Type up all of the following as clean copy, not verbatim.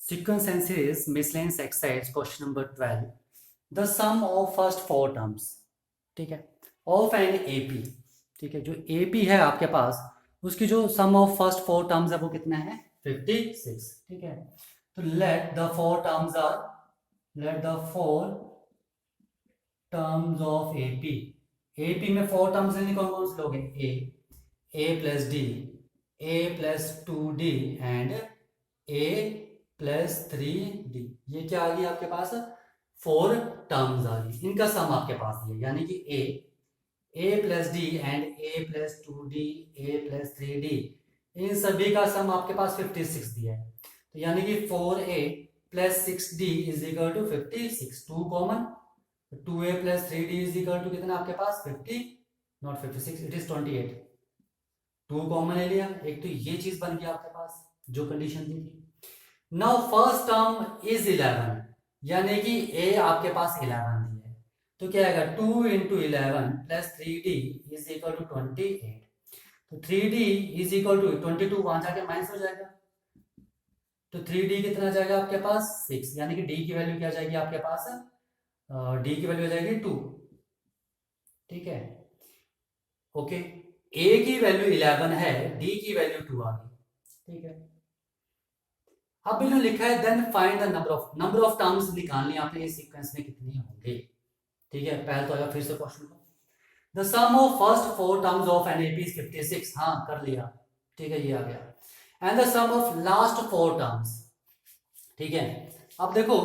Sequence and series miscellaneous exercise question number 12. The sum of first four terms, ठीक है, of an AP, ठीक है, जो AP है आपके पास उसकी जो sum of first four terms है वो कितना है 56, ठीक है। तो let the four terms are, let the four terms of AP, AP में फोर टर्म्स लेने कौन कौन से लोग हैं, a plus d, a plus two d and a plus three d. ये क्या आ गई आपके पास, फोर टर्म्स आ गई, इनका सम आपके पास दिया, यानी कि a plus d and a plus two d a plus three d, इन सभी का सम आपके पास 56 दिया है। तो यानी कि 4a plus 6d is equal to 56, 2 common, 2a plus 3d is equal to कितना आपके पास 50, नॉट 56, इट इज 28, 2 कॉमन ले लिया, एक तो ये चीज बन गया आपके पास जो कंडीशन दी थी। नाउ फर्स्ट टर्म इज 11, यानी कि a आपके पास 11 दी है, तो क्या आएगा 2 into 11 plus 3d is equal to 28। तो 3d इज इक्वल टू 22, वहां जाके माइनस हो जाएगा, तो 3d कितना जाएगा आपके पास 6, यानी कि d की वैल्यू क्या जाएगी आपके पास, d की वैल्यू हो जाएगी 2, ठीक है। ओके, a की वैल्यू 11 है, d की वैल्यू 2 आ गई, ठीक है। अब इन्होंने लिखा है then find the number of terms निकालनी आपने इस सीक्वेंस में कितनी होंगे, ठीक है। पहले तो आया फिर से क्वेश्चन को, the sum of first four terms of an AP is 56, हाँ कर लिया, ठीक है, ये आ गया। And the sum of last four terms, ठीक है। अब देखो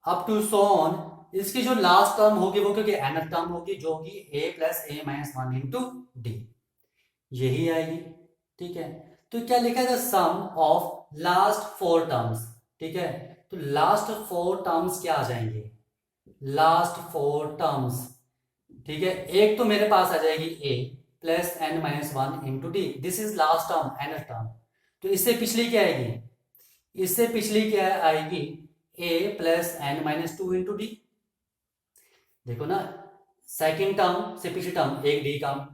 अप टू सो ऑन, इसकी जो लास्ट टर्म होगी वो क्योंकि nth टर्म होगी जो होगी a plus a minus one into d, यही आएगी, ठीक है। तो क्या लिखा है, the sum of last four terms, ठीक है। तो लास्ट फोर टर्म्स क्या आ जाएंगे, लास्ट फोर टर्म्स, ठीक है। एक तो मेरे पास आ जाएगी a plus n minus one into d, this is last term, nth term. तो इससे पिछली क्या आएगी, इससे पिछली क्या आएगी a plus n minus two into d. देखो ना, सेकेंड टर्म से पिछली टर्म एक डी कम,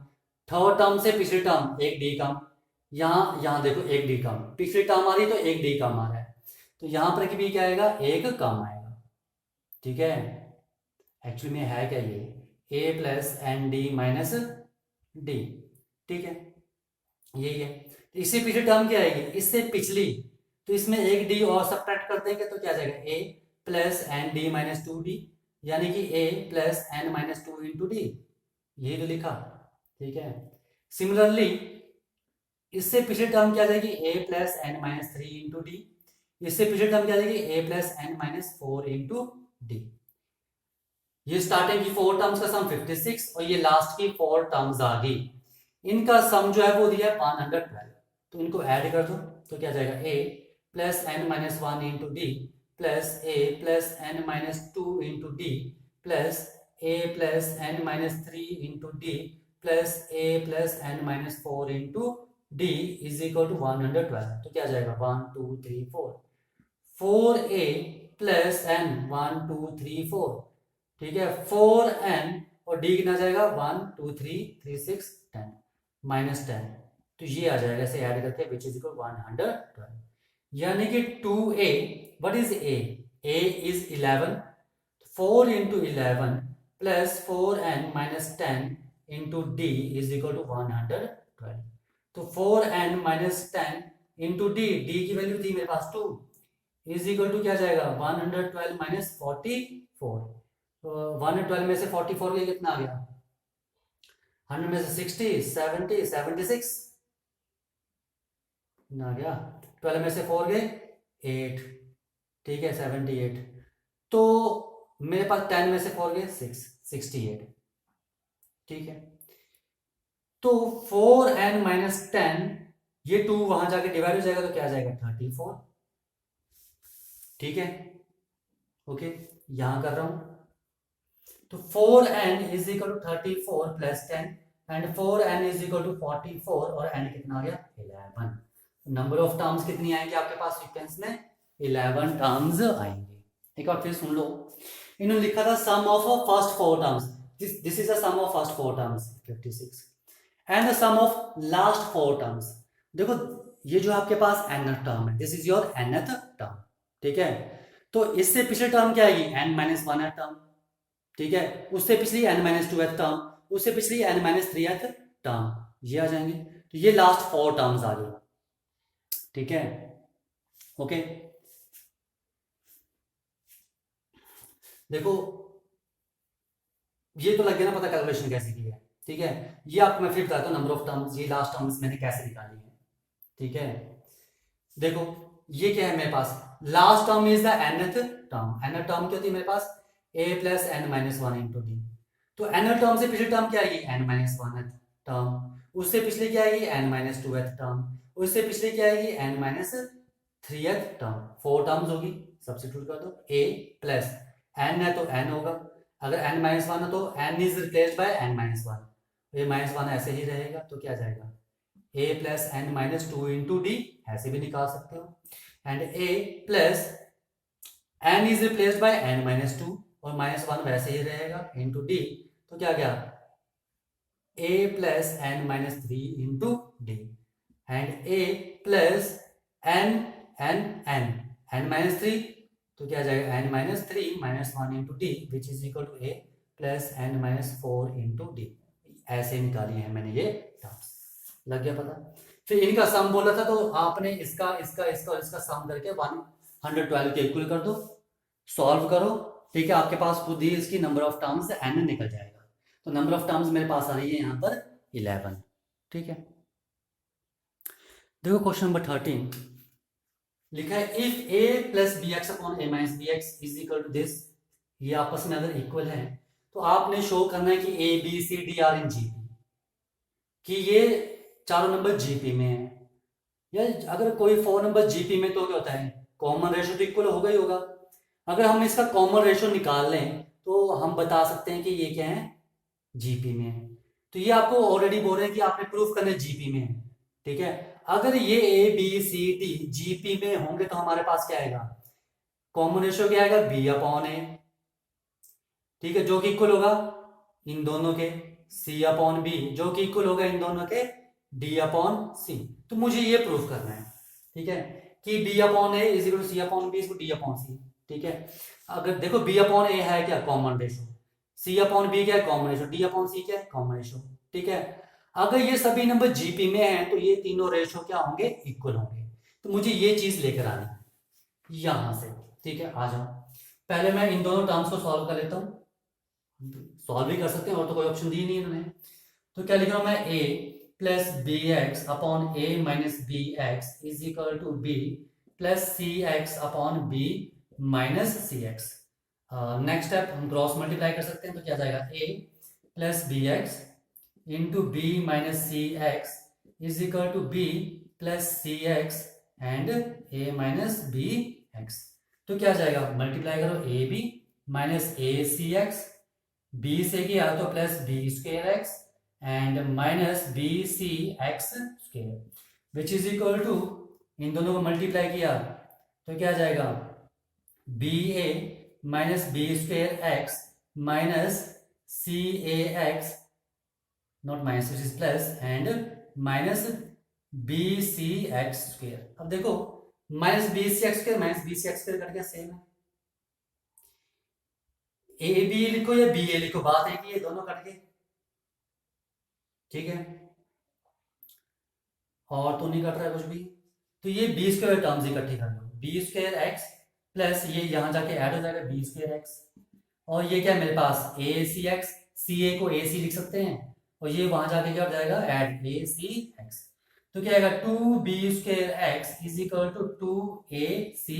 थर्ड टर्म से पिछली टर्म एक डी कम, यहां देखो एक डी कम, पिछली टर्म आ रही तो एक डी कम आ रहा है, तो यहां पर भी क्या आएगा, एक कम आएगा, ठीक है। एक्चुअली में है क्या ये a plus n d minus d, ठीक है, यही है। तो इससे पिछली टर्म क्या आएगी, इससे पिछली, तो इसमें एक डी और सब्ट्रैक्ट कर देंगे तो क्या आ जाएगा a plus n d minus two d, यानी कि a plus n minus two into d, ये जो लिखा, ठीक है। सिमिलरली इससे पिछली टर्म क्या आ जाएगी a plus n minus three into d, इससे पिछली टर्म क्या आ जाएगी a plus n minus four into d. ये स्टार्टिंग की फोर टर्म्स का सम 56 और ये लास्ट की फोर टर्म्स आ गई, इनका सम जो है वो दिया है 112, तो इनको ऐड कर दो तो क्या जाएगा a plus n minus one into d plus a plus n minus two into d plus a plus n minus three into d plus a plus n minus four into D is equal to 112। तो क्या जाएगा 1 2 3 4, 4a plus N 1 2 3 4, ठीक है, 4n और d कितना जाएगा 1 2 3 3 6 10 minus 10, तो ये आ जाएगा ऐसे ऐड करके विच इज इक्वल 112, यानी कि 2a, what is a is 11, 4 into 11 plus 4n minus 10 into D is equal to 112। तो 4n minus 10 into d, d की वैल्यू थी मेरे पास 2, इज इक्वल टू क्या जाएगा 112 माइनस 44, तो 112 में से 44 गया कितना आ गया, 100 में से 60 70 76 ना गया, 12 में से 4 गए 8, ठीक है 78, तो मेरे पास 10 में से 4 गए 6 68, ठीक है। तो 4n माइनस 10, ये 2 वहां जाके डिवाइड हो जाएगा तो क्या आ जाएगा 34, ठीक है। ओके, यहां कर रहा हूं, तो 4n is equal to 34 plus 10 and 4n is equal to 44 और n कितना आ गया 11। नंबर ऑफ टर्म्स कितनी आएंगे आपके पास सीक्वेंस में, 11 टर्म्स आएंगे। एक बार फिर सुन लो, इन्होंने लिखा था sum of first four terms, this is the sum of first four terms 56 and the sum of last four terms. देखो ये जो आपके पास nth टर्म है, this is your nth term, ठीक है। तो इससे पिछली टर्म क्या आएगी, n माइनस वन टर्म, ठीक है। उससे पिछली n माइनस टू टर्म, उससे पिछली n माइनस थ्री टर्म, ये आ जाएंगे। तो ये लास्ट 4 टर्म्स आ गई, ठीक है। ओके, देखो ये तो लग गया ना पता कैलकुलेशन कैसे की है, ठीक है। ये आपको मैं फिर बताता हूँ नंबर ऑफ टर्म्स, ये लास्ट टर्म्स मैंने कैसे निकाली है, ठीक है। देखो ये क्या है मेरे पास, last term is the nth term. nth term क्या होती है मेरे पास, a plus n minus one into d. तो nth टर्म से पिछली टर्म क्या आएगी, n माइनस वन टर्म, उससे पिछले क्या आएगी n माइनस टू टर्म, उससे पिछले क्या आएगी n minus three term, 4 terms होगी। सब्स्टिट्यूट कर दो, a प्लस n है तो n होगा, अगर n माइनस वन है तो n is replaced by n minus one, ये माइनस वन ऐसे ही रहेगा, तो क्या जाएगा a plus n minus two into d, ऐसे भी निकाल सकते हो। And a plus n is replaced by n minus two, और माइनस वन वैसे ही रहेगा इंटू डी, तो क्या गया a plus n minus three into d, and a plus n n n n minus three, तो क्या जाएगा n minus three minus one into d which is equal to a plus n minus four into d. ऐसे निकाली है मैंने ये terms, लग गया पता। फिर इनका सम बोला था, तो आपने इसका इसका इसका और इसका सम करके 112 कैलकुलेट कर दो, सॉल्व करो, ठीक है। आपके पास खुद ही इसकी नंबर ऑफ टर्म्स n निकल जाएगा। तो नंबर ऑफ टर्म्स मेरे पास आ रही है यहाँ पर 11, ठीक है। देखो क्वेश्चन नंबर 13 लिखा है, if a plus b x upon A minus b x is equal to this, ये आपस में अगर इक्वल है तो आपने शो करना है कि a B C D are in GP, कि ये चारों नंबर जीपी में है। या अगर कोई 4 नंबर जीपी में तो क्या होता है, कॉमन रेशो तो इक्वल होगा ही होगा। अगर हम इसका कॉमन रेशो निकाल लें तो हम बता सकते हैं कि ये क्या है, जीपी में है। तो ये आपको ऑलरेडी बोल रहे हैं कि आपने प्रूफ करना है जीपी में है, ठीक है। अगर ये a B C D GP में होंगे तो हमारे पास क्या आएगा, कॉमन रेशो क्या आएगा, बी अपॉन ए, ठीक है, जो कि इक्वल होगा इन दोनों के सी अपॉन बी, जो कि इक्वल होगा इन दोनों के डी अपॉन सी। तो मुझे ये प्रूफ करना है, ठीक है, कि b upon a is equal to c upon B is d upon c, ठीक है। अगर देखो बी अपॉन ए है क्या, common ratio, c upon b क्या है, common ratio, d upon c क्या है, कॉमन रेशो, ठीक है। अगर ये सभी नंबर जीपी में है तो ये तीनों रेशो क्या होंगे, इक्वल होंगे। तो मुझे ये चीज लेकर आनी है यहां से, ठीक है। आ जाओ, पहले मैं इन दोनों टर्म्स को सॉल्व कर लेता हूं, सॉल्व भी कर सकते हैं और तो कोई ऑप्शन दी नहीं इन्होंने। तो क्या लिख रहा हूं मैं, a plus b x upon A minus b x is equal to b plus c x upon B minus c x. Next step हम क्रॉस मल्टीप्लाई कर सकते हैं, तो क्या जाएगा a plus b x into B minus c x is equal to b plus c x and a minus b x. तो क्या जाएगा, मल्टीप्लाई करो a b minus a c x, b से किया तो plus b square x and minus B c x square which is equal to, इन दोनों को मल्टीप्लाई किया तो क्या जाएगा, b a minus b square x minus c a x, not minus this is plus, and minus B c x square. अब देखो minus B c x square minus B c x square cut गया, same है। A B लिखो या B ए लिखो, बात है कि ये दोनों कट गए, ठीक है। और तो नहीं कट रहा है कुछ भी, तो ये बी स्क्वायर टर्म्स इकट्ठी कर लो, बी स्क्वायर एक्स प्लस ये यहां जाके ऐड हो जाएगा बी स्क्वायर एक्स, और ये क्या है मेरे पास ए सी एक्स, सी ए को ए सी लिख सकते हैं, और ये वहां जाके क्या हो जाएगा ऐड ए सी एक्स। तो क्या आएगा, two b square x is equal to two a c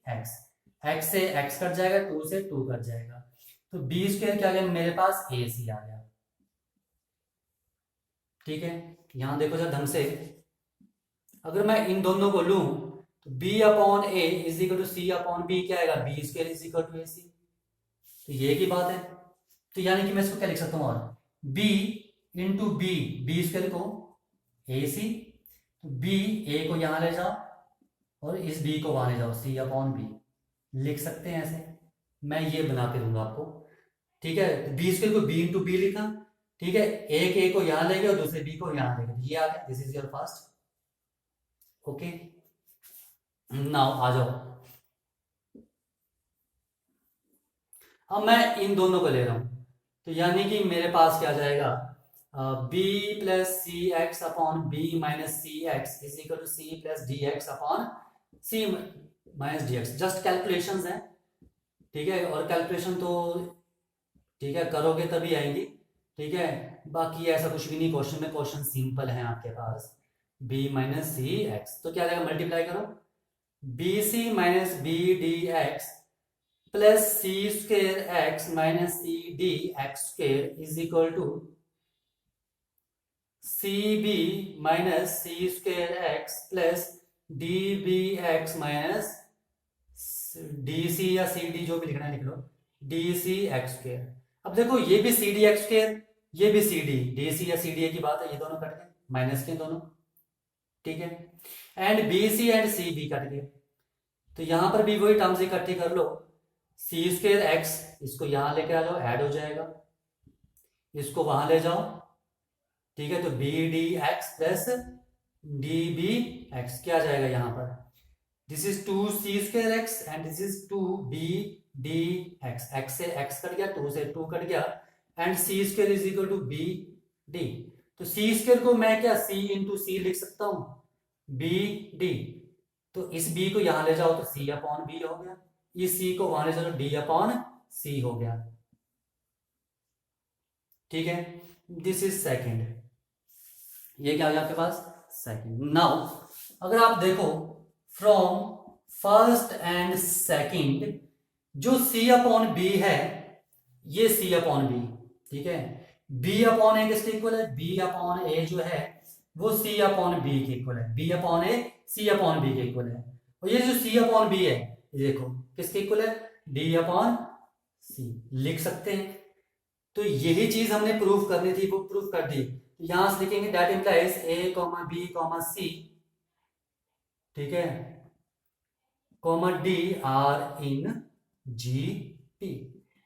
x, x से एक्स कट जाएगा, टू से टू कट जाएगा, तो बी स्क्वायर क्या आ गया मेरे पास, ए सी आ गया, ठीक है। यहां देखो जरा ढंग से, अगर मैं इन दोनों को लूं तो b upon a is equal to c upon b, क्या आएगा b square is equal to a c. तो ये की बात है, तो यानी कि मैं इसको क्या लिख सकता हूं, और b into b, b square को ए सी, तो b a को यहां ले जाओ और इस b को वहां ले जाओ, c अपॉन बी लिख सकते हैं ऐसे। मैं ये बना के दूंगा आपको, ठीक है। तो बी स्क्वायर को b इंटू बी लिखा, ठीक है, एक a को यहां ले गए और दूसरे b को यहां ले गए, ये आ गया, this is your first. Okay, now आ जाओ, अब मैं इन दोनों को ले रहा हूँ, तो यानी कि मेरे पास क्या जाएगा, b plus c x upon B minus c x is equal to c plus d x upon C minus d x. Just calculations हैं, ठीक है, और कैलकुलेशन तो ठीक है करोगे तभी आएंगी, ठीक है। बाकी ऐसा कुछ भी नहीं क्वेश्चन में, क्वेश्चन सिंपल है आपके पास। बी माइनस सी एक्स तो क्या जाएगा, मल्टीप्लाई करो, b c minus b d x plus c square x minus c d x square is equal to c b minus c square x plus d b x minus d c या c d जो भी लिखना है लिख लो, d c x square. अब देखो ये भी सी डी एक्स स्क्वेयर, ये भी सी डी, डी सी या सी डी की बात है, ये दोनों कट गए, माइनस के दोनों, ठीक है। And b c and c b cut गए, तो यहां पर भी वही टर्म्स इकट्ठी कर लो, सी स्क्वेयर एक्स इसको यहां लेके आ जाओ, ऐड हो जाएगा, इसको वहां ले जाओ, ठीक है, तो b d x plus d b x क्या जाएगा यहां पर, this is 2c square x and this is 2b d x, x से एक्स कट गया, 2 से 2 कट गया, and c square is equal to b d. तो c स्क्वायर को मैं क्या c इंटू सी लिख सकता हूं, b डी, तो इस b को यहां ले जाओ तो c अपॉन b हो गया, इस c को वहां ले जाओ d अपॉन c हो गया, ठीक है। दिस इज सेकेंड, ये क्या हो गया आपके पास, सेकेंड। नाउ अगर आप देखो फ्रॉम फर्स्ट एंड सेकंड, जो c अपॉन बी है ये c अपॉन बी, ठीक है, b अपॉन ए किसके इक्वल है, b अपॉन ए जो है वो c अपॉन बी के इक्वल है, b अपॉन ए c अपॉन बी के इक्वल है, और ये जो c अपॉन बी है ये देखो किसके इक्वल है, d अपॉन c लिख सकते हैं। तो यही चीज हमने प्रूफ करनी थी, वो प्रूफ कर दी, तो यहां से लिखेंगे that implies a comma B comma c, ठीक है, comma d are in GP,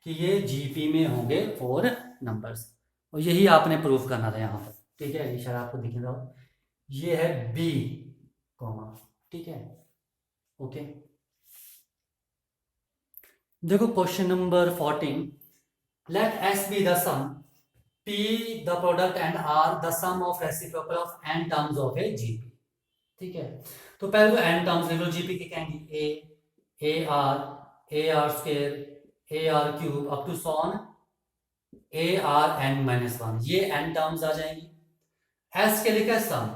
कि ये जीपी में होंगे 4 नंबर्स, और यही आपने प्रूफ करना था यहाँ पर, ठीक है। ये शायद आपको दिख रहा हो, ये है बी कॉमा, ठीक है, ओके। देखो question number 14, let S be the sum, P the product and R the sum of reciprocal of n terms of a GP, ठीक है। तो पहले तो n टर्म्स ले लो जीपी के, कहेंगे a r square a r cube up to so on a r n minus 1, ये n terms आ जाएंगी। s के लिखा है सम,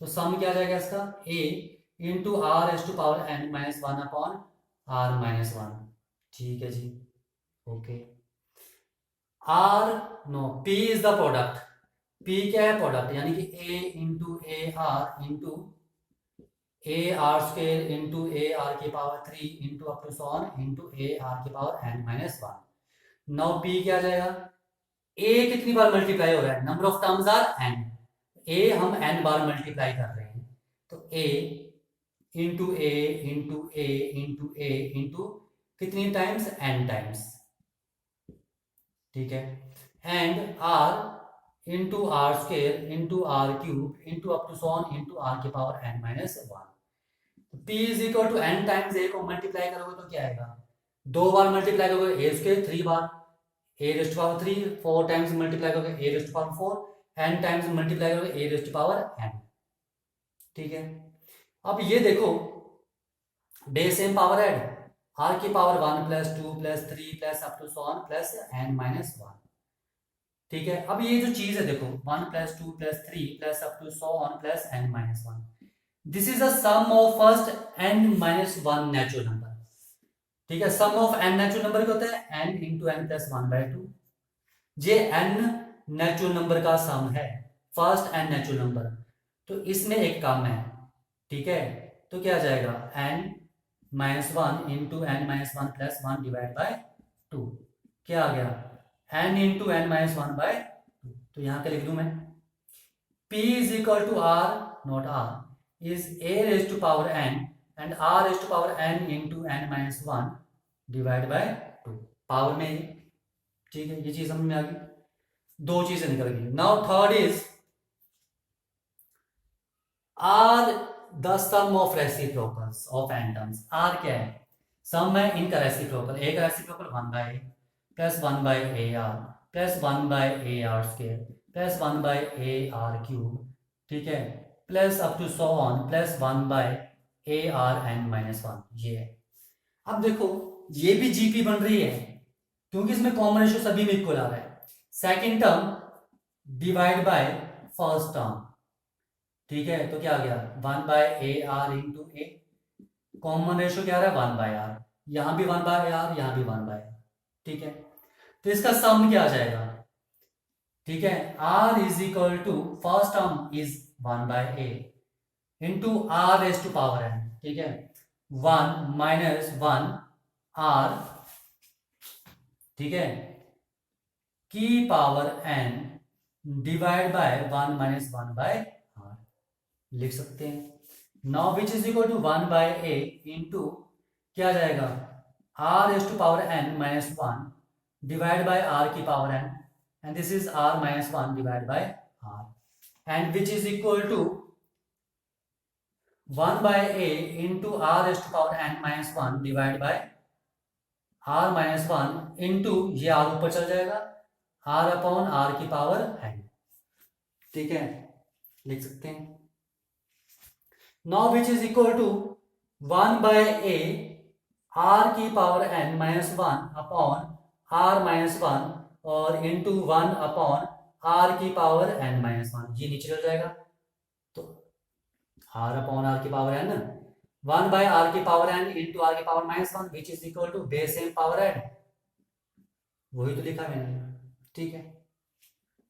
तो सम क्या आ जाएगा इसका, a into r s to power n minus 1 upon r minus 1, ठीक है जी, okay. Or now P is the product, P क्या है, प्रोडक्ट, यानी कि a into a r into a r square into a r की power 3 into up to sworn into a r की power n minus 1। Now P क्या आ जाएगा, a कितनी बार मल्टीप्लाई हो रहा है, number of terms are n, a हम n बार मल्टीप्लाई कर रहे हैं, तो a into A into A into A into कितनी टाइम्स, n टाइम्स, ठीक है, and r into R square into R cube into up to sworn into are की power n minus 1। P is equal to n times a को multiply करोगे तो क्या आएगा, 2 बार मल्टीप्लाई करोगे a स्क्वायर 3 बार, a raised power 3, 4 times multiply करोगे a raised power 4, n times multiply करोगे a रेस्ट पावर n, ठीक है। अब ये देखो base same power add, r की power 1 plus 2 plus 3 plus up to so on plus n minus 1, ठीक है। अब ये जो चीज है देखो 1 plus 2 plus 3 plus up to so on plus n minus 1, this is the sum of first n minus 1 natural number, ठीक है। Sum of n natural number क्या होता है, n इंटू n प्लस 1/2, ये n नेचुरल नंबर का सम है, first n natural number, तो इसमें एक कम है, ठीक है, तो क्या आ जाएगा n minus 1 into n minus 1 plus 1 divide by 2, क्या आ गया n इंटू n माइनस 1/2, तो यहां पे लिख दूं मैं P is equal to r not r is a raised to power n and r raised to power n into n minus 1 divided by 2, power में, ठीक है, ये चीज समझ में आ गई, दो चीजें निकल गई। Now third is r the sum of reciprocals of n terms, r क्या है, सम है इनका रेसिप्रोकल, a का reciprocal 1/a, plus 1 by a r plus 1 by a r square plus 1 by a r cube, ठीक है, plus up to so on plus 1 by a r n minus 1, ये है। अब देखो ये भी जीपी बन रही है क्योंकि इसमें कॉमन रेशियो सभी में इक्वल आ रहा है। Second term divide by first term, ठीक है, तो क्या आ गया 1 by a r into a, common ratio क्या आ रहा है 1 बाय आर, यहां भी 1 बाय आर यहां भी 1 बाय आर, ठीक है, तो इसका सम क्या आ जाएगा, ठीक है, R is equal to first term is 1 by A into R raise to power N, ठीक है, 1 माइनस 1 आर, ठीक है, की power N divide by 1 minus 1 by R लिख सकते हैं। Now which is equal to 1 by A into क्या आ जाएगा R raise to power N minus 1 divide by are की power N, and this is are minus 1 divide by r, and which is equal to 1 by a into r raised to power n minus 1 divide by r minus 1 into ये r ऊपर चल जाएगा r upon r की power n, ठीक है, लिख सकते हैं। Now which is equal to 1 by a r की power n minus 1 upon r minus 1 और इंटू 1 अपॉन r की पावर n माइनस 1, ये नीचे चल जाएगा तो आर अपॉन आर की पावर एन 1 बाय आर की पावर एन इंटू आर की power minus 1 which is equal to base m power n, वही तो लिखा मैंने, ठीक है,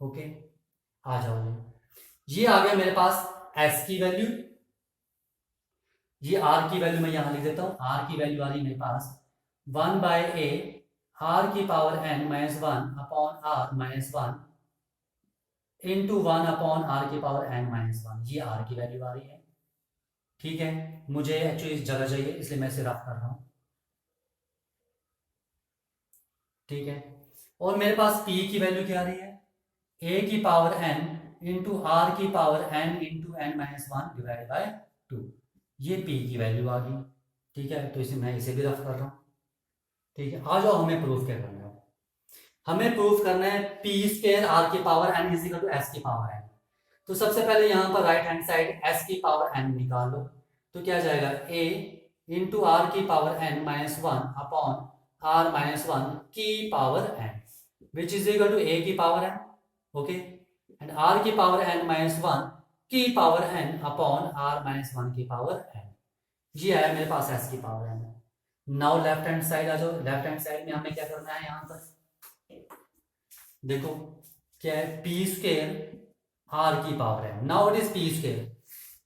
ओके, आ जाओ ये आ गया मेरे पास एस की वैल्यू, ये आर की वैल्यू मैं यहां लिख देता हूं, आर की वैल्यू आ रही मेरे पास 1 बाय ए आर की power N minus 1 upon r minus 1 into 1 upon r की पावर एन माइनस 1, ये आर की वैल्यू आ रही है, ठीक है, मुझे एक्चुअली इस जगह चाहिए इसलिए मैं इसे रफ कर रहा हूं, ठीक है, और मेरे पास p की वैल्यू क्या आ रही है a की पावर n इंटू आर की power n into n minus 1 divide by 2, ये p की वैल्यू आ गई, ठीक है, तो इसे मैं इसे भी रफ कर रहा हूं, ठीक है। आ जाओ हमें प्रूफ क्या करना है, हमें प्रूफ करना है p स्क्वायर r की power n is equal to s की पावर n, तो सबसे पहले यहां पर राइट हैंड साइड s की पावर n निकाल लो, तो क्या जाएगा a इंटू आर की power n minus 1 upon r minus 1 की power n which is equal to a की power n, okay, and r की पावर n माइनस 1 की power n upon r minus 1 की पावर n, ये है मेरे पास s की power n। Now left hand side आ जाओ, लेफ्ट हैंड साइड में हमें क्या करना है, यहां पर देखो क्या है p स्क्वायर r की power n, now what is p square,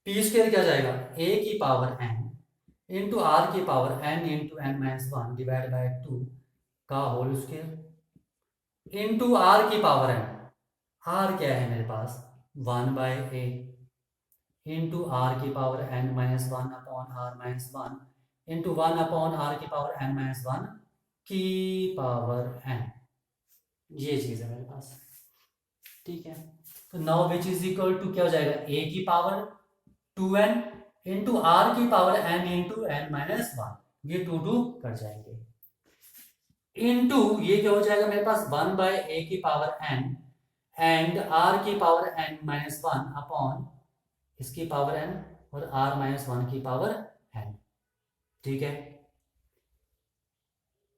p square क्या जाएगा a की पावर n इंटू आर की power n into n minus 1 divide by 2 का होल स्क्वायर इंटू आर की पावर n, आर क्या है मेरे पास 1 बाय ए इंटू आर की power n minus 1 upon r minus 1 into 1 upon r की power n minus 1 की पावर n, ये चीज है मेरे पास, ठीक है, तो now which is equal to क्या हो जाएगा a की पावर 2n इंटू आर की power n into n minus 1, ये 2 2 कट जाएंगे, इंटू ये क्या हो जाएगा मेरे पास 1 बाय ए की पावर n एंड आर की पावर n माइनस 1 अपॉन इसकी पावर n और r माइनस 1 की पावर n, ठीक है,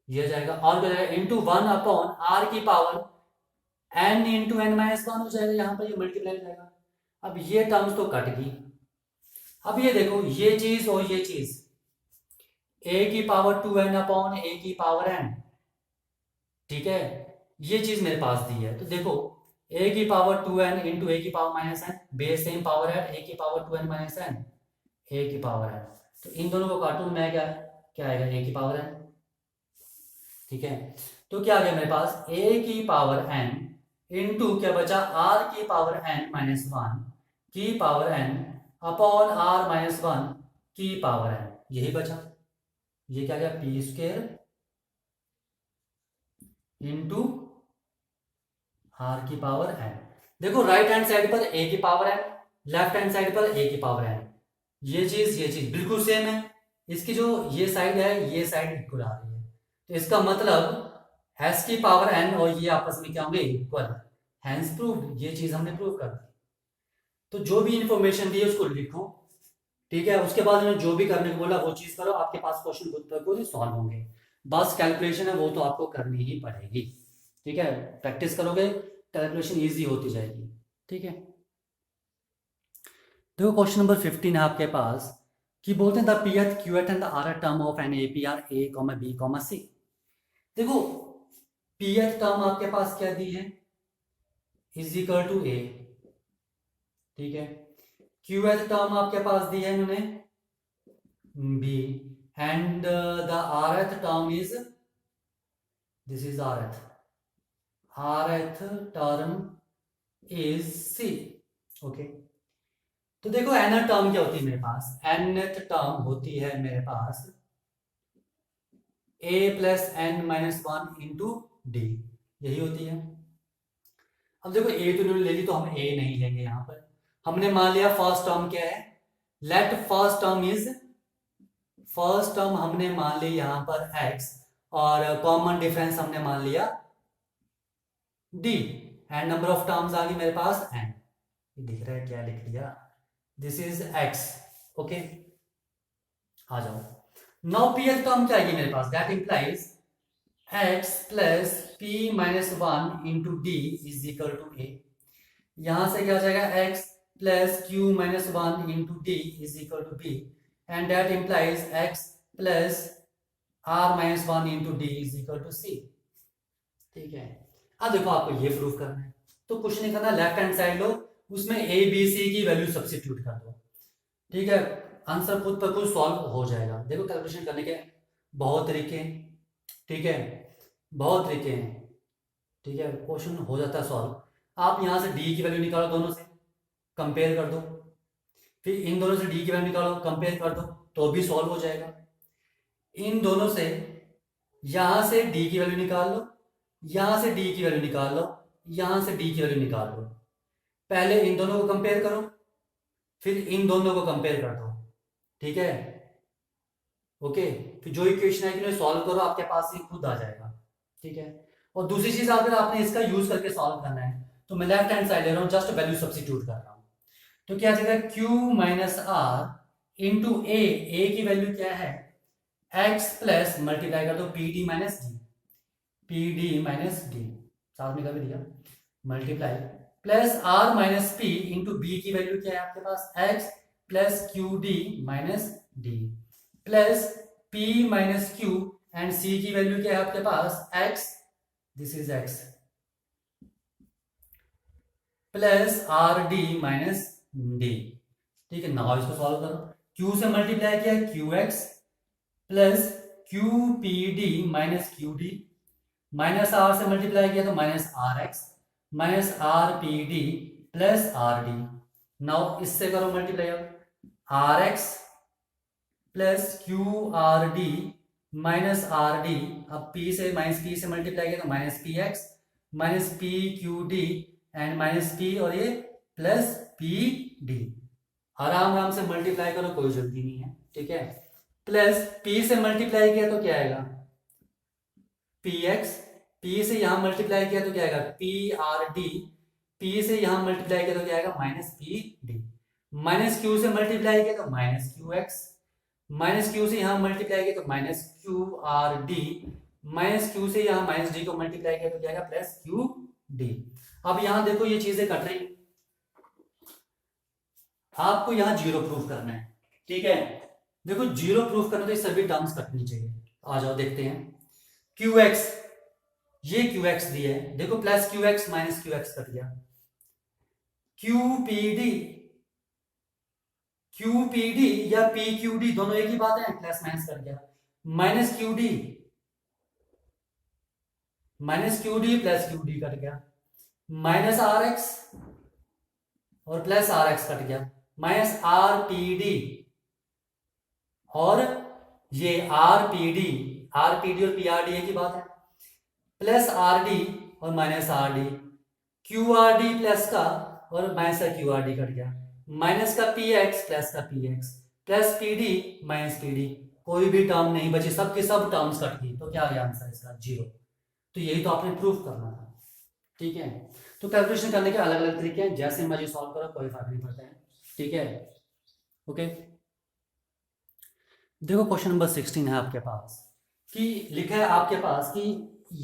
ये जाएगा और क्या जाएगा इंटू 1 अपॉन आर की power n into n minus 1 हो जाएगा, यहां पर ये मल्टीप्लाई हो जाएगा, अब ये टर्म्स तो कट गई, अब ये देखो ये चीज और ये चीज a की पावर 2n अपॉन a की पावर n, ठीक है, ये चीज मेरे पास दी है, तो देखो a की पावर 2n इंटू a की power minus n, base same power है a की power 2n minus n a की पावर n, तो इन दोनों को काटूं मैं क्या क्या आएगा a की पावर n, ठीक है, तो क्या आ गया मेरे पास a की पावर n इंटू क्या बचा r की पावर n माइनस 1 की power n upon r minus 1 की पावर n, यही बचा, ये क्या गया p स्क्वायर इंटू r की पावर n, देखो राइट हैंड साइड पर a की power n, left hand side पर a की पावर n, ये चीज बिल्कुल सेम है, इसकी जो ये साइड है ये साइड इक्वल आ रही है, तो इसका मतलब एस की पावर एन और ये आपस में क्या होंगे, इक्वल, हैंस प्रूव्ड, ये चीज हमने प्रूव कर दी। तो जो भी इंफॉर्मेशन दी है उसको लिखो, ठीक है, उसके बाद उन्होंने जो भी करने को बोला वो चीज करो, आपके पास क्वेश्चन खुद ब खुद सॉल्व होंगे। बस कैलकुलेशन है वो तो आपको करनी ही पड़ेगी, ठीक है, प्रैक्टिस करोगे कैलकुलेशन इजी होती जाएगी, ठीक है। देखो क्वेश्चन नंबर 15 है आपके पास, कि बोलते हैं the pth qth and the R term of an AP are A comma B comma C. देखो पीएथ टर्म आपके पास क्या दी है, इज इक्वल टू ए, ठीक है, क्यूएथ टर्म आपके पास दी है इन्होंने b, and the rth term is, this is rth term is c, okay. तो देखो nth टर्म क्या होती है मेरे पास, nth टर्म होती है मेरे पास a plus n minus one into d, यही होती है। अब देखो a तो इन्होंने ले ली तो हम a नहीं लेंगे, यहां पर हमने मान लिया फर्स्ट टर्म क्या है, let first term is, first term हमने मान ली यहां पर x, और कॉमन डिफरेंस हमने मान लिया d, and number of terms आ गई मेरे पास n, दिख रहा है क्या लिख लिया, दिस इज x, ओके। आ जाओ, नाउ pth टर्म क्या आएगी मेरे पास, that implies x plus p minus one into D is equal to a, यहां से क्या आ जाएगा x plus q minus one into D is equal to b, and that implies x plus r minus one into D is equal to C, ठीक है। अब देखो आपको ये प्रूफ करना है, तो कुछ नहीं करना, लेफ्ट हैंड साइड लो, उसमें a b c की वैल्यू सब्स्टिट्यूट कर दो, ठीक है, आंसर खुद पर खुद सॉल्व हो जाएगा। देखो कैलकुलेशन करने के बहुत तरीके हैं, ठीक है, बहुत तरीके हैं, ठीक है, क्वेश्चन हो जाता है सॉल्व। आप यहां से d की वैल्यू निकालो, दोनों से कंपेयर कर दो, फिर इन दोनों से d की वैल्यू निकालो कंपेयर कर दो, तो भी सॉल्व हो जाएगा। इन दोनों से यहां से d की वैल्यू निकाल लो, यहां से d की वैल्यू निकाल लो, यहां से d की वैल्यू निकाल लो, पहले इन दोनों को कंपेयर करो, फिर इन दोनों को कंपेयर कर दो, ठीक है, ओके। फिर जो इक्वेशन है कि सॉल्व करो, आपके पास ही खुद आ जाएगा, ठीक है। और दूसरी चीज अगर आपने इसका यूज करके सॉल्व करना है, तो मैं लेफ्ट हैंड साइड ले रहा हूं, जस्ट वैल्यू सब्स्टिट्यूट कर रहा हूं, तो क्या आ जाएगा q minus r into a की वैल्यू क्या है x प्लस मल्टीप्लाई कर दो p d minus d, p d minus d साथ में कर भी दिया, multiply plus r minus p into b की वैल्यू क्या है आपके पास x plus Q d minus d, plus p minus q, and c की वैल्यू क्या है आपके पास x, this is x, plus r d minus d, ठीक है। नाउ इसको सॉल्व करो, q से मल्टीप्लाई किया q x plus q P d minus Q d, minus r से मल्टीप्लाई किया तो minus are x minus R P d plus r d. Now इससे करो multiply, r x plus q r d minus r d, अब p से minus p से multiply किया तो minus p x minus p Q d and minus p, और ये plus P D, आराम आराम से मल्टीप्लाई करो, कोई जल्दी नहीं है, ठीक है। प्लस p से मल्टीप्लाई किया तो क्या आएगा पी एक्स, p से यहां मल्टीप्लाई किया तो क्या आएगा पी आर डी, p से यहां मल्टीप्लाई किया तो क्या आएगा minus P d, minus q से मल्टीप्लाई किया तो minus Q X, minus Q से यहां मल्टीप्लाई किया तो minus Q r d, minus Q से यहां माइनस डी को मल्टीप्लाई किया तो क्या आएगा प्लस क्यू डी। अब यहां देखो ये चीजें कट रही, आपको यहां जीरो प्रूफ करना है, ठीक है। देखो जीरो प्रूफ करना तो ये सभी टर्म्स कटनी चाहिए, आ जाओ देखते हैं। क्यू एक्स, ये क्यू एक्स दिया है, देखो plus Q X minus Q X cut गया, Q P D, Q P D या पी क्यू डी दोनों एक ही बात है, प्लस माइनस कट गया, minus Q D plus Q D cut गया, माइनस आर एक्स और प्लस आर एक्स कट गया, माइनस आर पी डी, और ये आर पी डी और पी आर डी की बात है, प्लस आर डी और minus r D, Q r D plus का और माइनस का क्यू आर डी कट गया, माइनस का पी एक्स प्लस का P x plus P d minus P D, कोई भी टर्म नहीं बची, सबके सब टर्म्स कट गई, तो क्या आ गया आंसर इसका जीरो। तो यही तो आपने प्रूफ करना था, ठीक है। तो कैलकुलेशन करने के अलग अलग तरीके हैं, जैसे मर्जी सॉल्व करो, कोई फर्क नहीं पड़ता है, ठीक है। ओके, देखो क्वेश्चन नंबर 16 है आपके पास, कि लिखा है आपके पास कि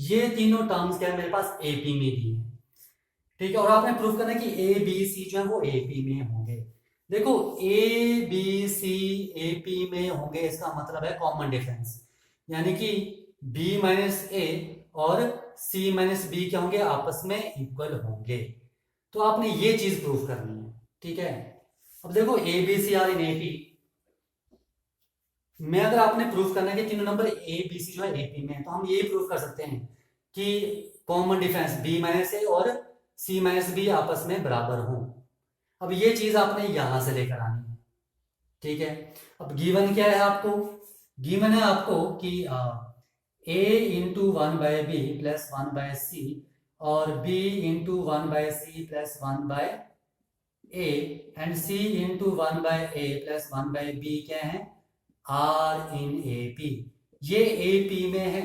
ये तीनों टर्म्स क्या है मेरे पास एपी में दी है, ठीक है, और आपने प्रूफ करना है कि ए बी सी जो है वो एपी में होंगे। देखो ए बी सी एपी में होंगे, इसका मतलब है कॉमन डिफरेंस, यानी कि बी माइनस ए और सी माइनस बी क्या होंगे, आपस में इक्वल होंगे। तो आपने ये चीज प्रूफ करनी है, ठीक है। अब देखो A B c are in AP में अगर आपने प्रूफ करना है कि तीनों नंबर ए बी सी जो है एपी में है, तो हम ये प्रूफ कर सकते हैं कि कॉमन डिफरेंस बी माइनस ए और सी माइनस बी आपस में बराबर हो। अब ये चीज आपने यहां से लेकर आनी है, ठीक है। अब गिवन क्या है आपको, गिवन है आपको कि A into one by B plus one by C और B into one by C plus one by A and C into one by A plus one by B क्या है, आर इन ए पी। ये A P में है,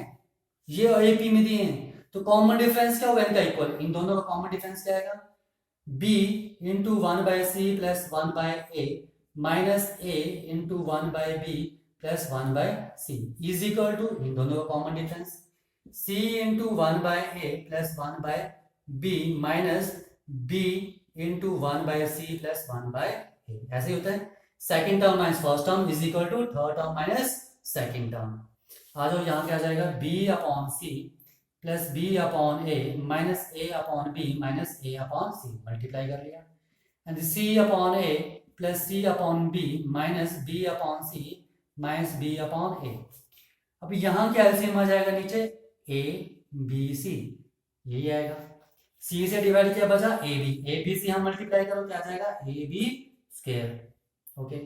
ये A P में दिए हैं, तो कॉमन डिफरेंस क्या होगा इनका इक्वल, इन दोनों का कॉमन डिफरेंस क्या आएगा, b into one by C plus one by A minus A into one by B plus one by C is equal to, इन दोनों का common difference c into one by A plus one by B minus b into one by C plus one by A, ऐसे ही होता है। Second term minus first term is equal to third term minus second term. आ जाओ यहाँ क्या आ जाएगा, b upon C plus B upon A minus A upon B minus A upon C, multiply कर लिया, and C upon A plus C upon B minus B upon C minus B upon A. अब यहाँ क्या LCM आ जाएगा नीचे, A B C, यही आएगा। सी से डिवाइड किया बचा ए बी सी, यहाँ मल्टीप्लाई करो क्या आ जाएगा, ए बी स्क्वायर। ओके,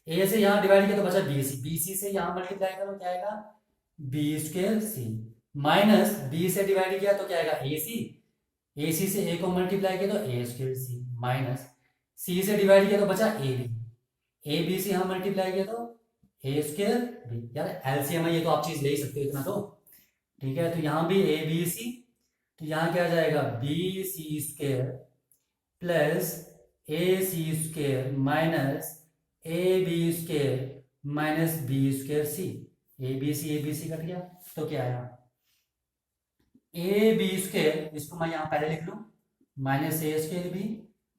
ए से यहाँ डिवाइड किया तो बचा बी सी से यहाँ मल्टीप्लाई करो क्या आएगा, बी स्क्वायर सी, माइनस बी से डिवाइड किया तो क्या आएगा, ए सी से ए को मल्टीप्लाई किया तो ए स्क्वायर सी, माइनस सी से डिवाइड किया तो बचा ए बी सी यहाँ मल्टीप्लाई किया तो ए स्क्वायर बी। यार एलसीएम है ये तो आप चीज ले ही सकते हो इतना तो, ठीक है। तो यहाँ भी ए बी सी, तो यहाँ क्या आ जाएगा, B C square plus A C square minus A B square minus B square c, a B c cut गया तो क्या आया, ए बी स्क्वायर, इसको मैं यहाँ पहले लिख लूँ, माइनस ए स्क्वायर बी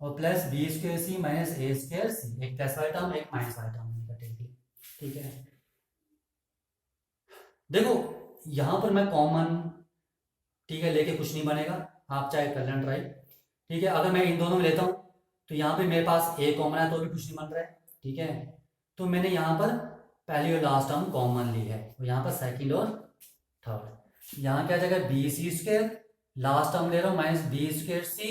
और plus B square C minus A square सी, एक प्लस वाला टर्म एक माइनस वाला टर्म कटेगी, ठीक है। देखो यहाँ पर मैं कॉमन, ठीक है, लेके कुछ नहीं बनेगा, आप चाहे कर लें ट्राई, ठीक है। अगर मैं इन दोनों में लेता हूँ तो यहाँ पे मेरे पास ए कॉमन है तो भी कुछ नहीं बन रहा है, ठीक है। तो मैंने यहाँ पर पहली और लास्ट टर्म कॉमन ली है, और यहाँ पर सेकंड और थर्ड, यहाँ क्या जाएगा B C square, last term ले रहा हूँ minus B square C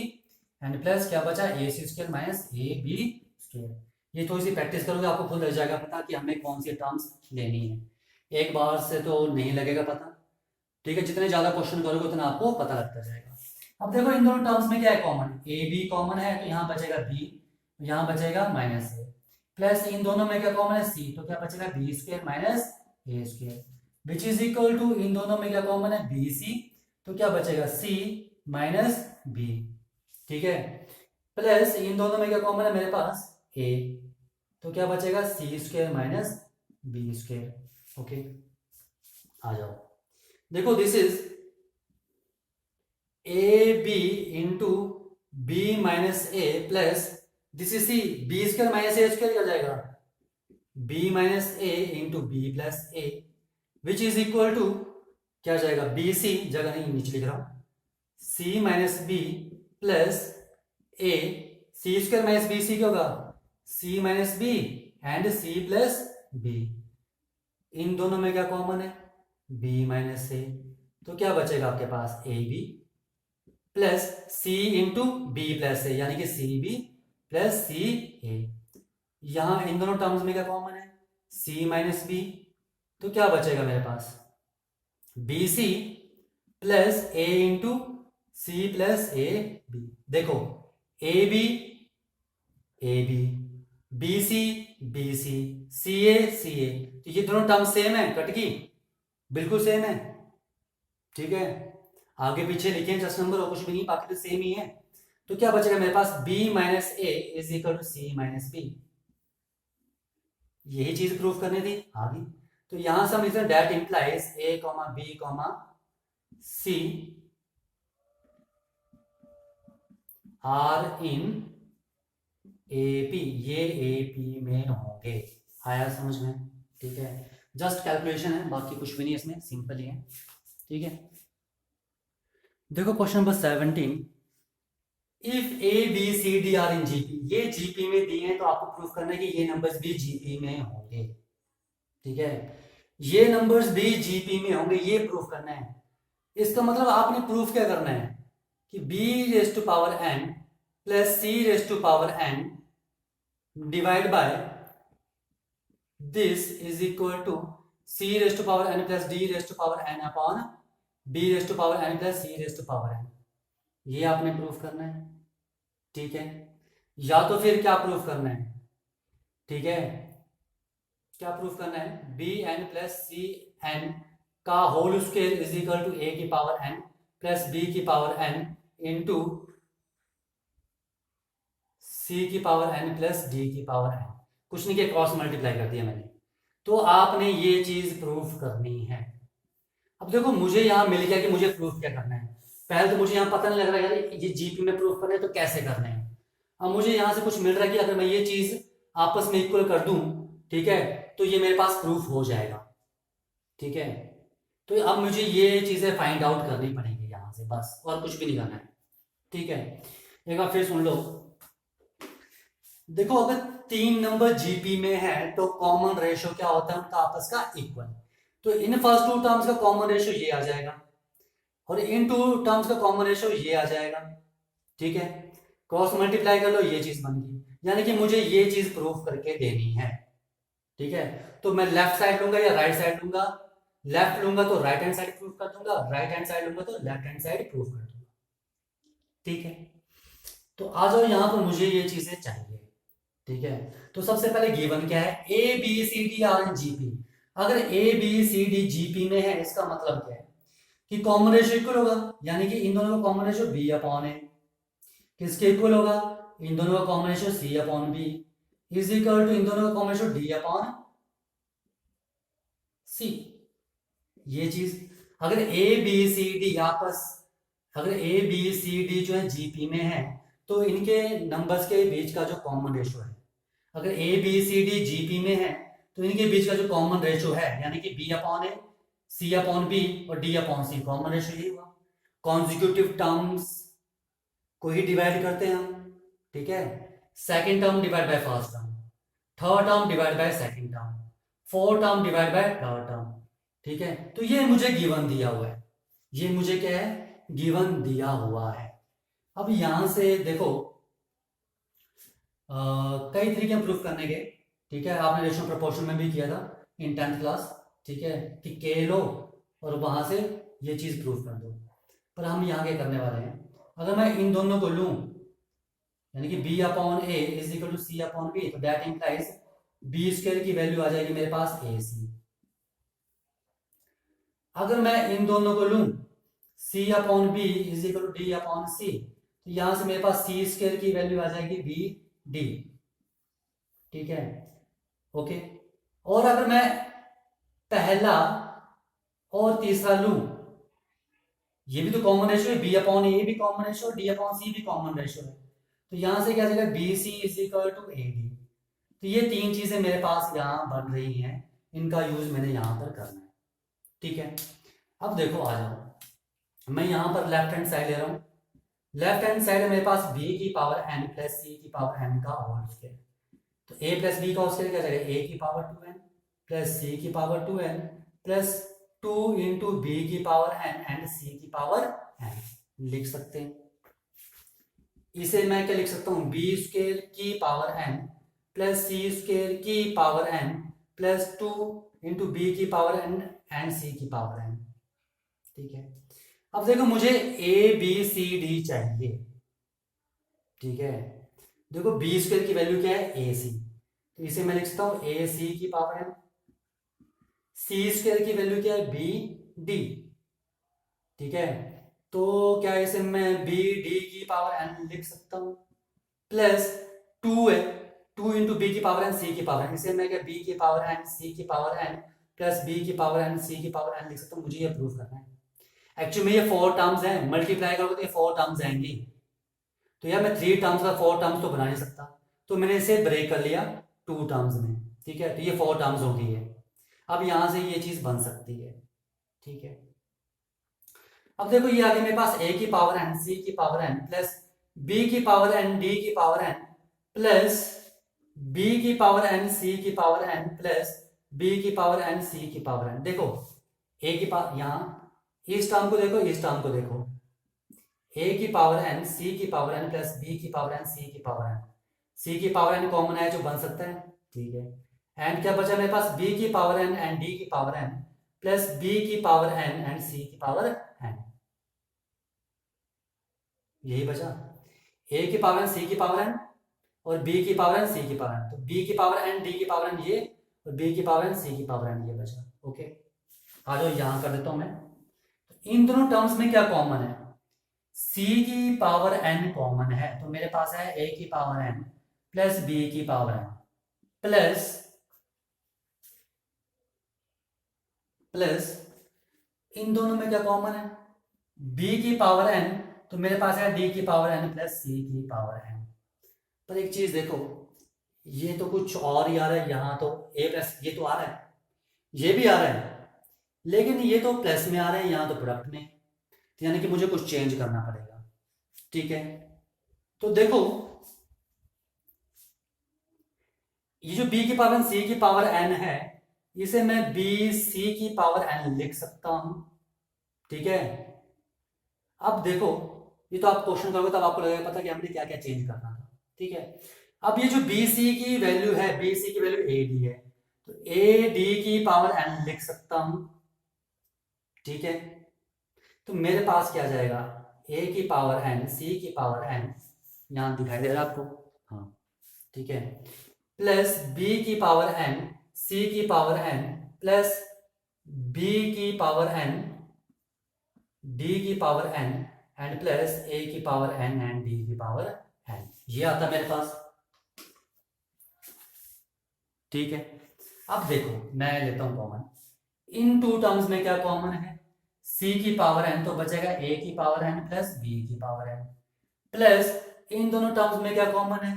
and plus क्या बचा A C square minus A B square. ये थोड़ी सी प्रैक्टिस करोगे आपको खुद लग जाएगा पता कि हमें कौन सी टर्म्स लेनी है, एक बार से तो नहीं लगेगा पता, ठीक है। जितने ज्यादा क्वेश्चन करोगे उतना आपको पता लगता जाएगा। अब देखो इन दोनों टर्म्स में क्या है कॉमन, ए बी कॉमन है तो यहाँ बचेगा बी, यहाँ बचेगा माइनस ए, प्लस इन दोनों में क्या कॉमन है सी, तो क्या बचेगा B square minus A square, which is equal to इन दोनों में क्या कॉमन है बी सी, तो क्या बचेगा सी माइनस बी, ठीक है। प्लस इन दोनों में क्या कॉमन है मेरे पास ए, तो क्या बचेगा C square minus B square. Okay, आ जाओ, देखो this is A B into B minus A plus this is C, B square minus A square क्या जाएगा, B minus A into B plus A, which is equal to क्या जाएगा, B C, जगह नहीं नीचे लिख रहा हूं, सी माइनस बी प्लस ए, सी स्क्वायर माइनस बी सी क्या होगा, C minus B and C plus B, इन दोनों में क्या कॉमन है बी माइनस ए, तो क्या बचेगा आपके पास A B plus C into B plus A, यानी कि सी बी प्लस सी ए, यहां इन दोनों टर्म्स में क्या कॉमन है सी माइनस बी, तो क्या बचेगा मेरे पास B C plus A into C plus A B. देखो ए बी बी सी सी ए, तो ये दोनों टर्म सेम है, कट गई, बिल्कुल सेम है, ठीक है। आगे पीछे लिखे जस्ट नंबर और कुछ भी नहीं, बाकी तो सेम ही है। तो क्या बचेगा मेरे पास, b minus a is equal to c minus b. यही चीज प्रूफ करनी थी आगे। तो यहां से हम लिखते हैं that implies a comma B comma c are in AP, ये एपी में होंगे। आया समझ में? ठीक है, जस्ट कैलकुलेशन है, बाकी कुछ भी नहीं इसमें, सिंपल ही है। ठीक है, देखो question number 17, if a B C D are in GP, ये जीपी में दिए हैं तो आपको प्रूफ करना है कि ये नंबर्स भी जीपी में होंगे। ठीक है, ये नंबर्स भी जीपी में होंगे, ये प्रूफ करना है। इसका मतलब आपने प्रूफ क्या करना है कि b raise to power n plus c raise to power n divide by this is equal to c raise to power n plus d raise to power n upon b raise to power n plus c raise to power n। ये आपने proof करना है। ठीक है, या तो फिर क्या प्रूफ करना है, ठीक है, क्या प्रूफ करना है, B N plus C N का whole square is equal to A की पावर एन प्लस बी की पावर एन इंटू सी की पावर एन प्लस डी की पावर एन। कुछ नहीं किया, क्रॉस मल्टीप्लाई कर दिया मैंने। तो आपने ये चीज प्रूफ करनी है। अब देखो मुझे यहां मिल गया कि मुझे प्रूफ क्या करना है। पहले तो मुझे यहाँ पता नहीं लग रहा है ये जीपी में प्रूफ करना है तो कैसे करना है। अब मुझे यहां से कुछ मिल रहा है कि अगर मैं ये चीज आपस में इक्वल कर दूं, ठीक है, तो ये मेरे पास प्रूफ हो जाएगा। ठीक है, तो अब मुझे ये चीजें फाइंड आउट करनी पड़ेंगी यहां से, बस, और कुछ भी नहीं करना है। ठीक है, एक बार फिर सुन लो। देखो अगर 3 नंबर जीपी में है तो कॉमन रेशियो क्या होता है उनका आपस का, इक्वल। तो इन फर्स्ट 2 टर्म्स का कॉमन रेशियो ये आ जाएगा और इन 2 टर्म्स का कॉमन रेशियो ये आ जाएगा। ठीक है, क्रॉस मल्टीप्लाई कर लो, ये चीज बन गई। यानी कि मुझे ये चीज प्रूफ करके देनी है। ठीक है, तो मैं लेफ्ट साइड लूंगा या राइट साइड लूंगा, लेफ्ट लूंगा तो राइट हैंड साइड प्रूफ कर दूंगा, राइट हैंड साइड लूंगा तो लेफ्ट हैंड साइड प्रूफ कर दूंगा। ठीक है, तो आ जाओ यहां पर, मुझे ये चीजें चाहिए। ठीक है, तो सबसे पहले गिवन क्या है, A B C D are in GP. अगर A B C D GP में है, इसका मतलब क्या है कि कॉमन रेशियो इक्वल होगा, यानी कि इन दोनों का common ratio B upon A. किसके इक्वल होगा, इन दोनों का common ratio C upon B is equal to इन दोनों का common ratio D upon C. ये चीज अगर ए बी सी डी आपस, अगर ए बी सी डी जो है जीपी में है तो इनके नंबर्स के बीच का जो कॉमन रेशियो है, अगर A B C D GP में है तो इनके बीच का जो कॉमन रेशियो है, यानी कि बी अपॉन ए, सी अपॉन बी और डी अपॉन सी, कॉमन रेशियो यही हुआ। कॉन्जिक्यूटिव टर्म्स को ही डिवाइड करते हैं हम। ठीक है, second term divide by first term, third term divide by second term, fourth term divide by third term. ठीक है, तो ये मुझे गिवन दिया हुआ है, ये मुझे क्या है, गिवन दिया हुआ है। अब यहां से देखो कई तरीके हम प्रूफ करने के। ठीक है, आपने रेशियो प्रोपोर्शन में भी किया था इन 10th क्लास। ठीक है, कि के लो और वहां से ये चीज प्रूफ कर दो। पर हम यहाँ क्या करने वाले हैं, अगर मैं इन दोनों को लूं, यानी कि b upon a is equal to c upon b, तो दैट इंप्लाइज बी स्क्वायर की वैल्यू आ जाएगी मेरे पास ए सी। अगर मैं इन दोनों को लूं, c upon B is equal to D upon C, तो यहां से मेरे पास सी स्क्वायर की वैल्यू आ जाएगी बी डी। ठीक है, ओके। और अगर मैं पहला और तीसरा लूं, ये भी तो कॉमन रेशियो है, बी अपॉन ए भी common ratio, D upon c भी कॉमन रेशियो है। तो यहां से क्या जाएगा, B c is equal to a d. तो ये 3 चीजें मेरे पास यहाँ बन रही हैं, इनका यूज मैंने यहां पर करना है। ठीक है, अब देखो आ जाओ, मैं यहां पर लेफ्ट हैंड साइड ले रहा हूं। लेफ्ट हैंड साइड मेरे पास b की पावर n प्लस सी की पावर n का होल स्क्वायर। तो a प्लस बी का होल स्क्वायर क्या जाएगा, a की पावर 2n प्लस c की power 2n plus 2 into b की पावर n एंड c की पावर n लिख सकते हैं। इसे मैं क्या लिख सकता हूं, बी स्क्वायर की power n plus c square की power n plus 2 into b की पावर n एंड c की पावर n। ठीक है, अब देखो मुझे ए बी सी डी चाहिए। ठीक है, देखो बी स्क्वायर की वैल्यू क्या है, ए सी, तो इसे मैं लिख सकता हूं ए सी की पावर n। सी स्क्वायर की वैल्यू क्या है, बी डी। ठीक है, तो क्या इसे मैं बी डी की पावर एन लिख सकता हूँ, प्लस 2 है, 2 इंटू बी की पावर एन सी की पावर एन, इसे मैं क्या बी की पावर एन सी की पावर एन प्लस बी की पावर एन सी की पावर एन लिख सकता हूँ। मुझे ये प्रूव करना है। एक्चुअली में ये 4 टर्म्स हैं, मल्टीप्लाई करोगे तो ये 4 टर्म्स आएंगी, तो यार मैं 3 टर्म्स का 4 टर्म्स तो बना नहीं सकता, तो मैंने इसे ब्रेक कर लिया 2 टर्म्स में, ठीक है। तो ये 4 टर्म्स हो गई है। अब यहां से ये चीज बन सकती है, ठीक है। अब देखो ये आ गई मेरे पास ए की पावर एन सी की पावर एन प्लस बी की पावर एन डी की पावर एन प्लस बी की पावर एन सी की पावर एन प्लस बी की पावर एन सी की पावर एन। देखो ए की पावर, यहां इस टर्म को देखो, इस टर्म को देखो, ए की पावर एन सी की पावर एन प्लस बी की पावर एन सी की पावर एन, सी की पावर एन कॉमन है जो बन सकता है, ठीक है। एंड क्या बचा मेरे पास, बी की पावर एन एंड डी की पावर एन प्लस बी की पावर एन एंड सी की पावर एन, यही बचा। ए की पावर एन सी की पावर एन और बी की पावर एन सी की पावर एन, तो बी की पावर एन डी की पावर एन ये और बी की पावर एन सी की पावर एन ये बचा। ओके, आ जाओ यहां कर देता हूं मैं। तो इन दोनों टर्म्स में क्या कॉमन है, सी की पावर एन कॉमन है, तो मेरे पास है ए की पावर एन प्लस बी की पावर एन प्लस प्लस इन दोनों में क्या कॉमन है, बी की पावर एन, तो मेरे पास है डी की पावर एन प्लस सी की पावर एन। पर एक चीज देखो, ये तो कुछ और ही आ रहा है, यहां तो ए प्लस ये तो आ रहा है, ये भी आ रहा है, लेकिन ये तो प्लस में आ रहा है, यहां तो प्रोडक्ट में, तो यानी कि मुझे कुछ चेंज करना पड़ेगा, ठीक है। तो देखो ये जो b की पावर c की पावर n है, इसे मैं b c की पावर n लिख सकता हूं, ठीक है। अब देखो ये तो आप क्वेश्चन करोगे तब आपको लगेगा पता कि हमने क्या क्या चेंज करना था, ठीक है। अब ये जो बी सी की वैल्यू है, बी सी की वैल्यू ए डी है, तो ए डी की पावर n लिख सकता हूं, ठीक है। तो मेरे पास क्या जाएगा, a की पावर n c की पावर n, यहां दिखाई दे रहा है आपको, हाँ ठीक है, प्लस बी की पावर n सी की पावर n प्लस बी की पावर n डी की पावर n एंड प्लस ए की पावर n एंड डी की पावर n, ये आता मेरे पास, ठीक है। अब देखो मैं लेता हूं कॉमन, इन 2 टर्म्स में क्या कॉमन है, c की पावर n, तो बचेगा a की पावर n प्लस b की पावर n प्लस इन दोनों टर्म्स में क्या कॉमन है,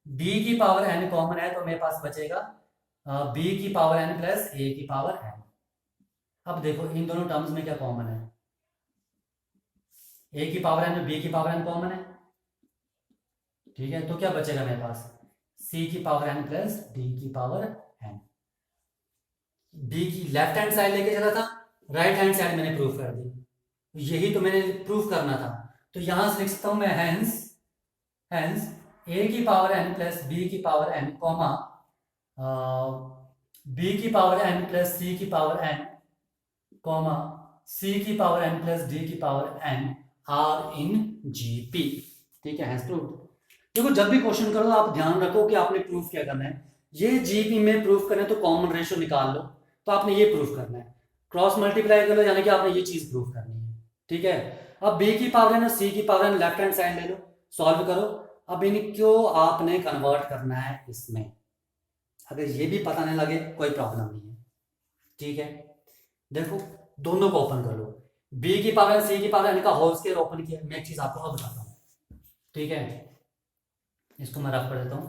b की पावर n कॉमन है, तो मेरे पास बचेगा b की पावर n प्लस a की पावर n। अब देखो इन दोनों टर्म्स में क्या कॉमन है, a की पावर n में b की पावर n कॉमन है, ठीक है। तो क्या बचेगा मेरे पास, c की पावर n प्लस d की पावर n। d की लेफ्ट हैंड साइड लेके चला था, राइट हैंड साइड मैंने प्रूफ कर दी, यही तो मैंने प्रूफ करना था। तो यहां से लिख सकता हूं मैं हैंस हैंस a की पावर n प्लस b की पावर n कॉमा b की पावर n प्लस c की पावर n कॉमा c की पावर n प्लस d की power n are in GP, ठीक है, हैंस प्रूव्ड। देखो जब भी क्वेश्चन करो आप ध्यान रखो कि आपने प्रूफ क्या करना है, ये जीपी में प्रूफ करना है तो कॉमन रेशियो निकाल लो, तो आपने ये प्रूफ करना है, क्रॉस मल्टीप्लाई कर लो यानी कि आपने ये चीज प्रूफ करनी है, ठीक है। अब b की पावर है सी की पावर है, लेफ्ट हैंड साइड ले लो, सॉल्व करो। अब इनको आपने कन्वर्ट करना है इसमें, अगर ये भी पता नहीं लगे कोई प्रॉब्लम नहीं है, ठीक है। देखो दोनों को ओपन कर लो, b की पावर सी की पावर इनका होल स्क्वायर ओपन किया, मैं एक चीज आपको और बताता हूँ, ठीक है। इसको मैं रफ कर देता हूँ,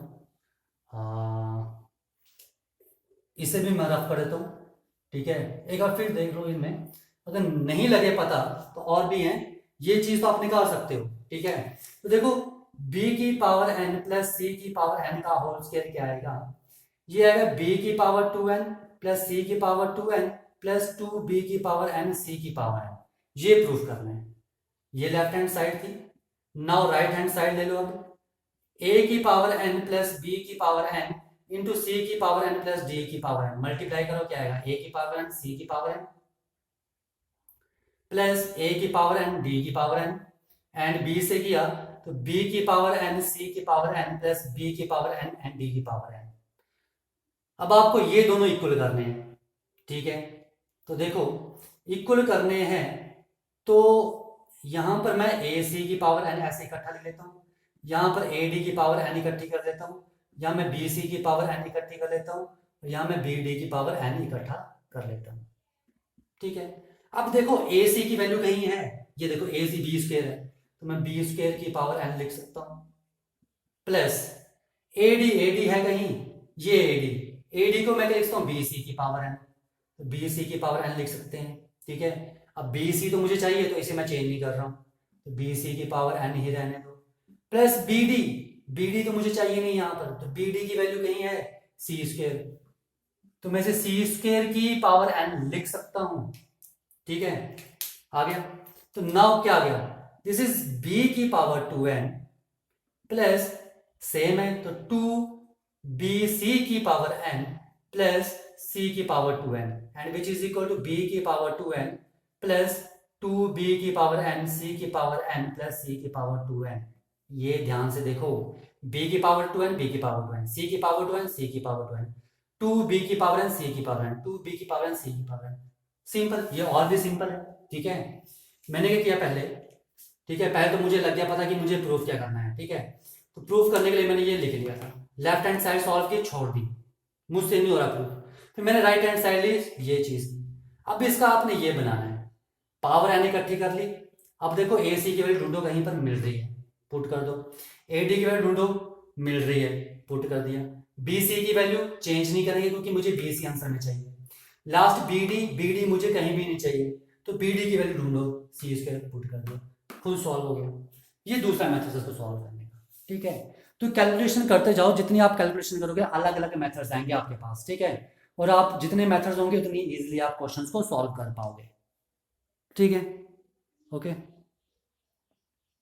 इसे भी मैं रफ कर देता हूँ, ठीक है। एक बार फिर देख लो, इनमें अगर नहीं लगे पता तो और भी हैं, ये चीज तो आप निकाल सकते हो, ठीक है। तो देखो b की पावर n प्लस सी की पावर n का होल स्क्वायर क्या आएगा, ये आएगा b की पावर 2n प्लस सी की पावर 2n प्लस 2b की पावर n सी की पावर n, ये प्रूफ करना है। ये लेफ्ट हैंड साइड थी, नाउ राइट हैंड साइड ले लो। अब a की पावर n प्लस b की पावर n इंटू सी की पावर n प्लस डी की पावर n, मल्टीप्लाई करो क्या आएगा, a की पावर n सी की पावर n प्लस a की पावर n डी की पावर n, एंड b से किया तो b की पावर n सी की पावर n प्लस b की पावर n एंड डी की पावर n। अब आपको ये दोनों इक्वल करने हैं, ठीक है। तो देखो इक्वल करने हैं तो यहाँ पर मैं ए सी की पावर एन ऐसे इकट्ठा लिख लेता हूँ, यहाँ पर ए डी की पावर एन इकट्ठी कर लेता हूँ, यहाँ मैं बी सी की पावर एन इकट्ठी कर लेता हूँ, और यहाँ मैं बी डी की पावर एन इकट्ठा कर लेता हूँ। ठीक है, अब देखो ए सी की वैल्यू कहीं है, ये देखो ए सी बी स्क्वेयर है, तो मैं बी स्क्वेयर की पावर एन लिख सकता हूँ, प्लस ए डी है कहीं, ये ए डी को मैं क्या लिखता हूँ, बी सी की पावर एन, तो बी सी की पावर एन लिख सकते हैं। ठीक है, अब बी सी तो मुझे चाहिए तो इसे मैं चेंज नहीं कर रहा हूँ, तो बी सी की पावर एन ही रहने दो, प्लस बी डी तो मुझे चाहिए नहीं यहाँ पर, तो बी डी की वैल्यू कहीं है सी स्क्वेयर, तो मैं इसे सी स्क्वेयर की पावर एन लिख सकता हूँ। ठीक है, आ गया, तो नाउ क्या आ गया, दिस इज बी की पावर 2n प्लस सेम है तो 2bc की पावर n प्लस c की power 2n and which is equal to b की पावर 2n प्लस 2b की पावर n c की पावर n प्लस c की power 2n। ये ध्यान से देखो, b की पावर 2n b की पावर 2n c की पावर 2n c की पावर 2n 2b की पावर n c की पावर n 2b की पावर n c की पावर n। सिंपल, ये और भी सिंपल है। ठीक है, मैंने क्या किया पहले, ठीक है, पहले तो मुझे लग गया पता कि मुझे प्रूफ क्या करना है। ठीक है, तो प्रूफ करने के लिए मैंने ये लिख लिया था, लेफ्ट हैंड साइड सॉल्व की छोड़ दी, मुझसे नहीं हो रहा प्रूफ, फिर मैंने राइट हैंड साइड ली ये चीज। अब इसका आपने ये बनाना है, पावर एन इकट्ठी कर ली, अब देखो ए सी की वैल्यू ढूंढो, कहीं पर मिल रही है पुट कर दो, ए डी की वैल्यू ढूंढो, मिल रही है पुट कर दिया, बी सी की वैल्यू चेंज नहीं करेंगे क्योंकि मुझे बी सी आंसर में चाहिए, लास्ट बी डी मुझे कहीं भी नहीं चाहिए, तो बी डी की वैल्यू ढूंढो, सी स्क्वायर पुट कर दिया, फुल सॉल्व हो गया। ये दूसरा मेथड है इसको सॉल्व करने का। ठीक है, तो कैलकुलेशन करते जाओ, जितनी आप कैलकुलेशन करोगे अलग अलग मेथड्स आएंगे आपके पास। ठीक है, और आप जितने मेथड्स होंगे उतनी इजीली आप क्वेश्चंस को सॉल्व कर पाओगे। ठीक है, ओके।